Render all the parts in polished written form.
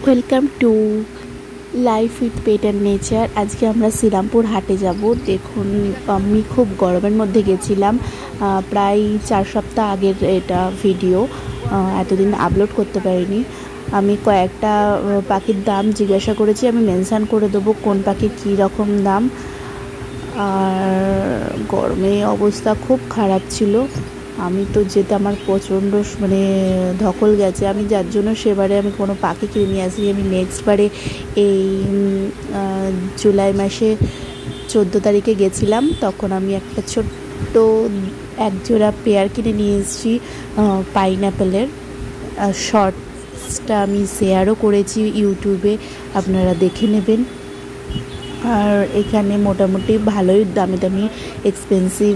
Welcome to life with pet and nature. আজকে আমরা শ্রীরামপুর হাটে যাব। দেখুন, আমি খুব গরমের মধ্যে গেছিলাম, প্রায় 4 সপ্তাহ আগের এটা ভিডিও, এতদিন আপলোড করতে পারিনি। আমি কয়েকটা পাখির দাম জিজ্ঞাসা করেছি, আমি মেনশান করে দেবো কোন পাখির কী রকম দাম। আর গরমে অবস্থা খুব খারাপ ছিল, আমি তো যেতে আমার প্রচণ্ড ধকল গেছে। আমি যার জন্য সেবারে আমি কোনো পাখি কিনে নিয়ে আসি। আমি নেক্সট বারে এই জুলাই মাসে 14 তারিখে গেছিলাম, তখন আমি একটা ছোট্ট একজোড়া পেয়ার কিনে নিয়ে এসেছি পাইনঅ্যাপেলের। শর্টসটা আমি শেয়ারও করেছি ইউটিউবে, আপনারা দেখে নেবেন। আর এখানে মোটামুটি ভালোই দামি দামি এক্সপেন্সিভ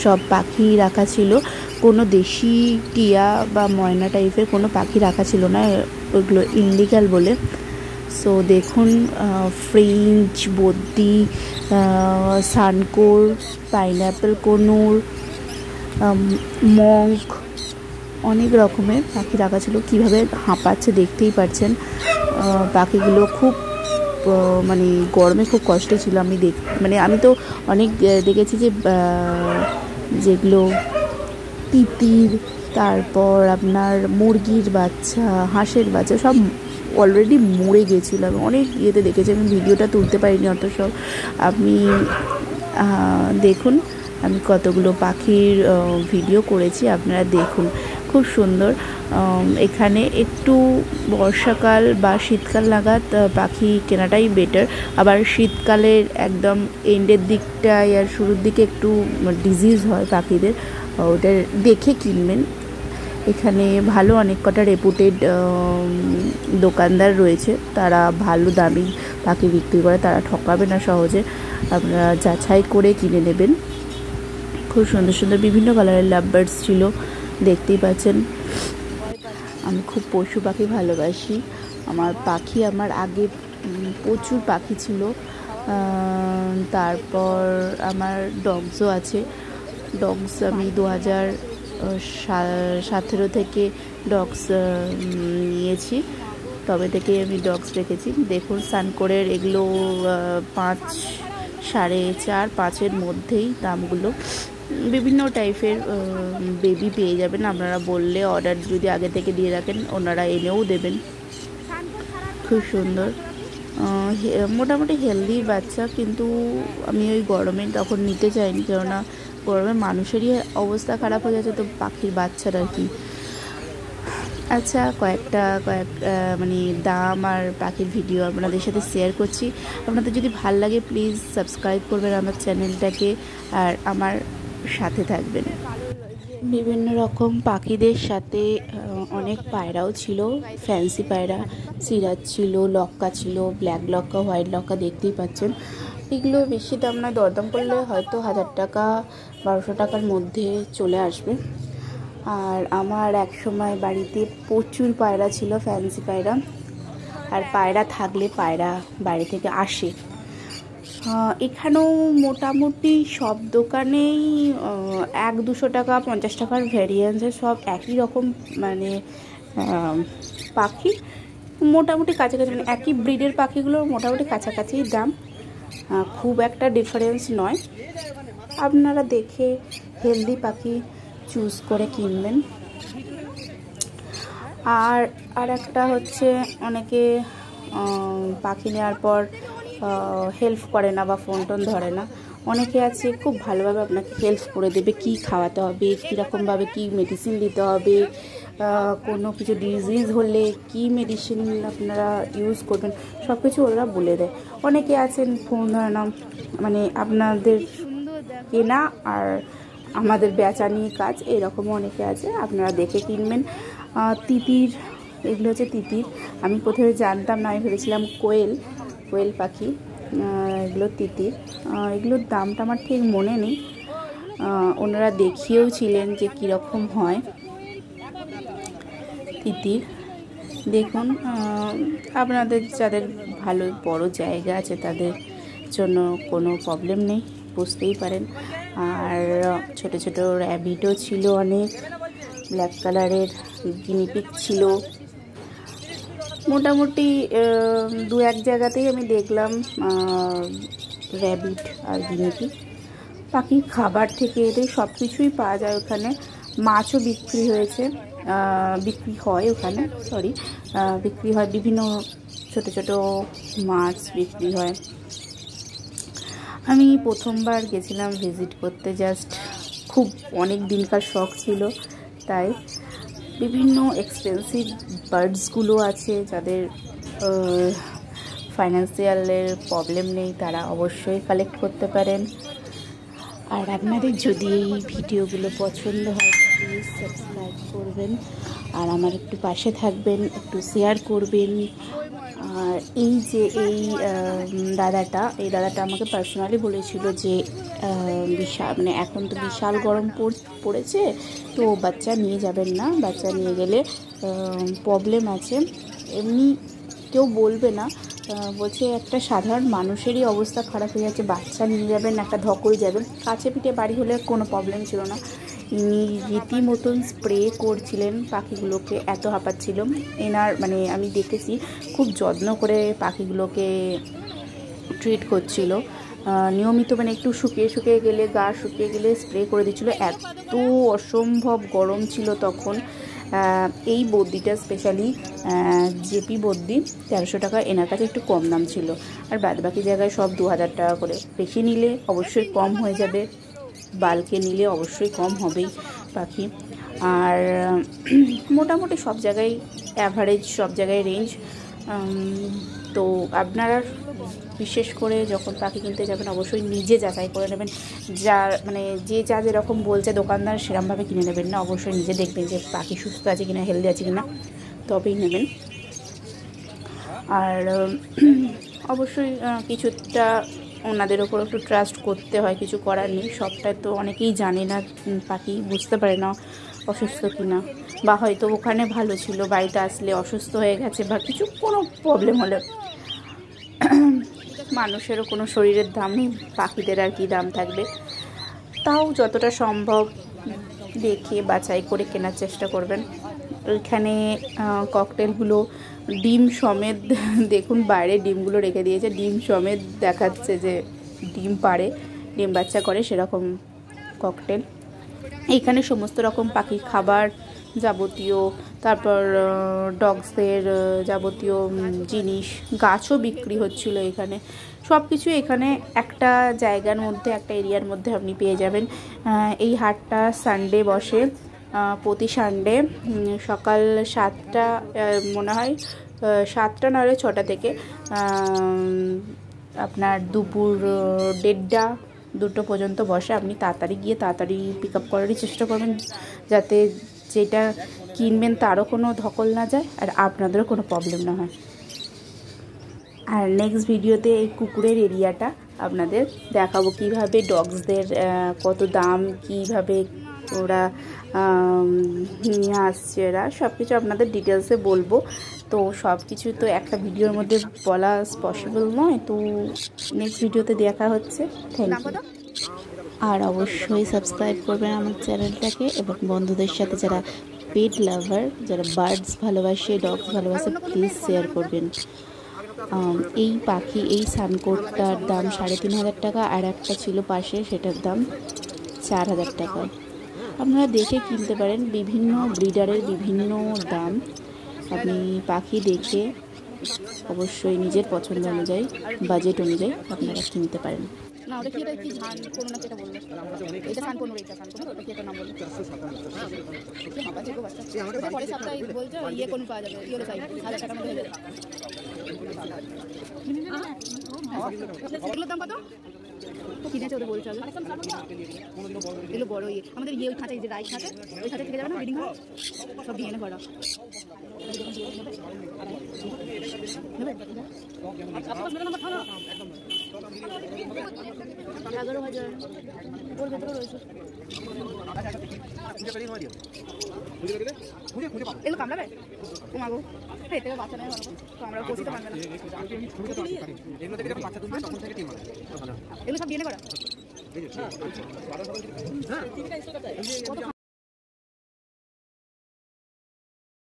সব পাখি রাখা ছিল। কোনো দেশি টিয়া বা ময়না টাইপের কোনো পাখি রাখা ছিল না, ওইগুলো ইনলিগাল বলে। সো দেখুন, ফ্রেঞ্চ, বদ্রি, সানকোর, পাইনঅ্যাপেল, কনুর, মঙ্ক, অনেক রকমের পাখি রাখা ছিল। কীভাবে হাঁপাচ্ছে দেখতেই পাচ্ছেন। পাখিগুলো খুব গরমে খুব কষ্ট ছিল। আমি তো অনেক দেখেছি যে যেগুলো তিতির, তারপর আপনার মুরগির বাচ্চা, হাঁসের বাচ্চা সব অলরেডি মরে গেছিলো। আমি অনেক ইয়েতে দেখেছি, আমি ভিডিওটা তুলতে পারিনি অত সব। আপনি দেখুন, আমি কতগুলো পাখির ভিডিও করেছি, আপনারা দেখুন, খুব সুন্দর। এখানে একটু বর্ষাকাল বা শীতকাল নাগাদ পাখি কেনাটাই বেটার। আবার শীতকালের একদম এন্ডের দিকটায় আর শুরুর দিকে একটু ডিজিজ হয় পাখিদের, ওটা দেখে কিনবেন। এখানে ভালো অনেক কটা রেপুটেড দোকানদার রয়েছে, তারা ভালো দামি পাখি বিক্রি করে, তারা ঠকাবে না সহজে। আপনারা যাচাই করে কিনে নেবেন। খুব সুন্দর সুন্দর বিভিন্ন কালারের লাভ বার্ডস ছিল, দেখতেই পাচ্ছেন। আমি খুব পশু পাখি ভালোবাসি। আমার আগে প্রচুর পাখি ছিল। তারপর আমার ডগসও আছে। ডগস আমি 2017 থেকে ডগস নিয়েছি, তবে থেকে আমি ডগস রেখেছি। দেখুন, সানকোরের এগুলো 5, 4.5, 5-এর মধ্যেই দামগুলো। বিভিন্ন টাইপের বেবি পেয়ে যাবেন, আপনারা বললে, অর্ডার যদি আগে থেকে দিয়ে রাখেন ওনারা এনেও দেবেন। খুব সুন্দর, মোটামুটি হেলদি বাচ্চা। কিন্তু আমি ওই গরমে তখন নিতে চাইনি, কেননা গরমে মানুষেরই অবস্থা খারাপ হয়ে যাচ্ছে, তো পাখির বাচ্চারা কি। আচ্ছা, কয়েক দাম আর পাখির ভিডিও আপনাদের সাথে শেয়ার করছি। আপনাদের যদি ভাল লাগে প্লিজ সাবস্ক্রাইব করবেন আমার চ্যানেলটাকে, আর আমার সাথে থাকবেন। বিভিন্ন রকম পাখিদের সাথে অনেক পায়রাও ছিল, ফ্যান্সি পায়রা, সিরাজ ছিল, লক্কা ছিল, ব্ল্যাক লক্কা, হোয়াইট লক্কা, দেখতেই পাচ্ছেন। এগুলো বেশি দাম না, দরদাম করলে হয়তো 1000 টাকা 1200 টাকার মধ্যে চলে আসবে। আর আমার এক সময় বাড়িতে প্রচুর পায়রা ছিল, ফ্যান্সি পায়রা। আর পায়রা থাকলে পায়রা বাইরে থেকে আসে। এখানেও মোটামুটি সব দোকানেই 100-200 টাকা 50 টাকার ভ্যারিয়েন্সে সব একই রকম পাখি, মোটামুটি কাছাকাছি, একই ব্রিডের পাখিগুলোর মোটামুটি কাছাকাছি দাম, খুব একটা ডিফারেন্স নয়। আপনারা দেখে হেলদি পাখি চুজ করে কিনবেন। আর একটা হচ্ছে, অনেকে পাখি নেওয়ার পর হেল্প করে না বা ফোন টোন ধরে না। অনেকে আছে খুব ভালোভাবে আপনাকে হেল্প করে দেবে, কি খাওয়াতে হবে, কীরকমভাবে কি মেডিসিন দিতে হবে, কোনো কিছু ডিজিজ হলে কি মেডিসিন আপনারা ইউজ করবেন, সব কিছু ওরা বলে দেয়। অনেকে আছেন ফোন ধরে না, আপনাদের কেনা আর আমাদের বেচা নিয়ে কাজ, এরকমও অনেকে আছে, আপনারা দেখে কিনবেন। তিতির, এগুলো হচ্ছে তিতির। আমি প্রথমে জানতাম না, আমি ভেবেছিলাম কোয়েল পাখি, এগুলো তিতির। এগুলোর দামটা আমার ঠিক মনে নেই, ওনারা দেখিয়েও ছিলেন যে কীরকম হয় তিতির। দেখুন, আপনাদের যাদের ভালো বড় জায়গা আছে তাদের জন্য কোনো প্রবলেম নেই, বুঝতেই পারেন। আর ছোট ছোট র্যাবিটও ছিল অনেক, ব্ল্যাক কালারের গিনিপিগ ছিল, মোটামুটি দু এক জায়গাতেই আমি দেখলাম র্যাবিট আর গিনিপি। পাখির খাবার থেকে এদের সব কিছুই পাওয়া যায় ওখানে। মাছও বিক্রি হয়েছে, বিক্রি হয় ওখানে, বিক্রি হয় বিভিন্ন ছোট ছোট মাছ বিক্রি হয়। আমি প্রথমবার গেছিলাম ভিজিট করতে, জাস্ট খুব অনেক দিনকার শখ ছিল। তাই বিভিন্ন এক্সপেন্সিভ বার্ডসগুলো আছে, যাদের ফাইন্যান্সিয়ালের প্রবলেম নেই তারা অবশ্যই কালেক্ট করতে পারেন। আর আপনাদের যদি এই ভিডিওগুলো পছন্দ হয় প্লিজ সাবস্ক্রাইব করবেন, আর আমার একটু পাশে থাকবেন, একটু শেয়ার করবেন। আর এই যে এই দাদাটা আমাকে পার্সোনালি বলেছিল যে বিশাল, মানে এখন তো বিশাল গরম পড়েছে, তো বাচ্চা নিয়ে যাবেন না, বাচ্চা নিয়ে গেলে প্রবলেম আছে। এমনি কেউ বলবে না, বলছে একটা সাধারণ মানুষেরই অবস্থা খারাপ হয়ে যাচ্ছে, বাচ্চা নিয়ে যাবেন, একটা ধকল যাবেন। কাছে পিঠে বাড়ি হলে কোনো প্রবলেম ছিল না। ইনি রীতিমতন স্প্রে করছিলেন পাখিগুলোকে, এত হাঁপাচ্ছিল এনার, মানে আমি দেখেছি খুব যত্ন করে পাখিগুলোকে ট্রিট করছিল নিয়মিত, মানে একটু শুকিয়ে গেলে, গা শুকিয়ে গেলে স্প্রে করে দিচ্ছিল। এত অসম্ভব গরম ছিল তখন। এই বদ্যিটা স্পেশালি জেপি বদ্যি 1300 টাকা, এনার কাছে একটু কম দাম ছিল। আর বাদবাকি জায়গায় সব 2000 টাকা করে। বেশি নিলে অবশ্যই কম হয়ে যাবে, বাল্কে নিলে অবশ্যই কম হবেই পাখি। আর মোটামুটি সব জায়গায় অ্যাভারেজ, সব জায়গায় রেঞ্জ। তো আপনারা বিশেষ করে যখন পাখি কিনতে যাবেন অবশ্যই নিজে যাচাই করে নেবেন। মানে যা যেরকম বলছে দোকানদার সেরকমভাবে কিনে নেবেন না, অবশ্যই নিজে দেখবেন যে পাখি সুস্থ আছে কিনা, হেলদি আছে কিনা, তবেই নেবেন। আর অবশ্যই কিছুটা ওনাদের ওপর একটু ট্রাস্ট করতে হয়, কিছু করার নেই। সবটাই তো অনেকেই জানে না, পাখি বুঝতে পারে না অসুস্থ কিনা, বা হয়তো ওখানে ভালো ছিল, বাড়িতে আসলে অসুস্থ হয়ে গেছে, বা কিছু কোনো প্রবলেম হলে। মানুষেরও কোনো শরীরের দাম নেই, পাখিদের আর কি দাম থাকবে। তাও যতটা সম্ভব দেখে বাছাই করে কেনার চেষ্টা করবেন। এখানে ককটেলগুলো ডিম সমেত, দেখুন বাইরে ডিমগুলো রেখে দিয়েছে, ডিম সমেত দেখাচ্ছে যে ডিম পাড়ে, ডিম বাচ্চা করে, সেরকম ককটেল। এখানে সমস্ত রকম পাখির খাবার যাবতীয়, তারপর ডগসদের যাবতীয় জিনিস, গাছও বিক্রি হচ্ছিল এখানে। সব কিছু এখানে একটা জায়গার মধ্যে, একটা এরিয়ার মধ্যে আপনি পেয়ে যাবেন। এই হাটটা সানডে বসে, প্রতি সানডে সকাল 7টা, মনে হয় 7টা নয় 6টা থেকে আপনার দুপুর 1:30 2টো পর্যন্ত বসে। আপনি তাড়াতাড়ি গিয়ে তাড়াতাড়ি পিক আপ করারই চেষ্টা করবেন, যাতে যেটা কিনবেন তারও কোনো ধকল না যায় আর আপনাদেরও কোনো প্রবলেম না হয়। আর নেক্সট ভিডিওতে এই কুকুরের এরিয়াটা আপনাদের দেখাবো, কিভাবে ডগসদের কত দাম, কিভাবে ওরা নিয়ে আসছে, এরা সব কিছু আপনাদের ডিটেলসে বলবো। তো সব কিছু তো একটা ভিডিওর মধ্যে বলা পসিবল নয়, তো নেক্সট ভিডিওতে দেখা হচ্ছে। Thank you. আর অবশ্যই সাবস্ক্রাইব করবেন আমার চ্যানেলটাকে, এবং বন্ধুদের সাথে যারা পেট লাভার, যারা বার্ডস ভালোবাসে, ডগস ভালোবাসে, প্লিজ শেয়ার করবেন। এই পাখি, এই সানকোটটার দাম 3500 টাকা, আর একটা ছিল পাশে, সেটার দাম 4000 টাকা। আপনারা দেখে কিনতে পারেন, বিভিন্ন ব্রিডারের বিভিন্ন দাম। আপনি পাখি দেখে অবশ্যই নিজের পছন্দ অনুযায়ী, বাজেট অনুযায়ী আপনারা কিনতে পারেন। না ওটা কি, এটা কি ধান কোন না, যেটা বললো এটা ধান কোন, এটা ধান কোন, ওটা কি একটা নাম বললো, কি হবে যে গো বাচ্চা এটা পরে সপ্তাহে বলছো ইয়ে কোন পাওয়া যাবে, ইয়ে হলো চাই 1000 টাকা মধ্যে হয়ে যাবে। এগুলোর দাম কত তো কিনেছে, ওদের বলছে আগে এগুলো বড় ইয়ে, আমাদের ইয়ে ওই খাঁচা, যে রাইস খাঁচা, ওই খাঁচা থেকে যাবে না, ব্রিডিং হয় সব ডিএনএ ভরা। 11,000 ওর ভেতরে রয়েছে। এগুলো কামড়াবে তোমাগো, এতে বাচ্চা নেই ভালো, তো আমরা পৌঁছতে পারবে না। এগুলো সব ডিএনএ করা।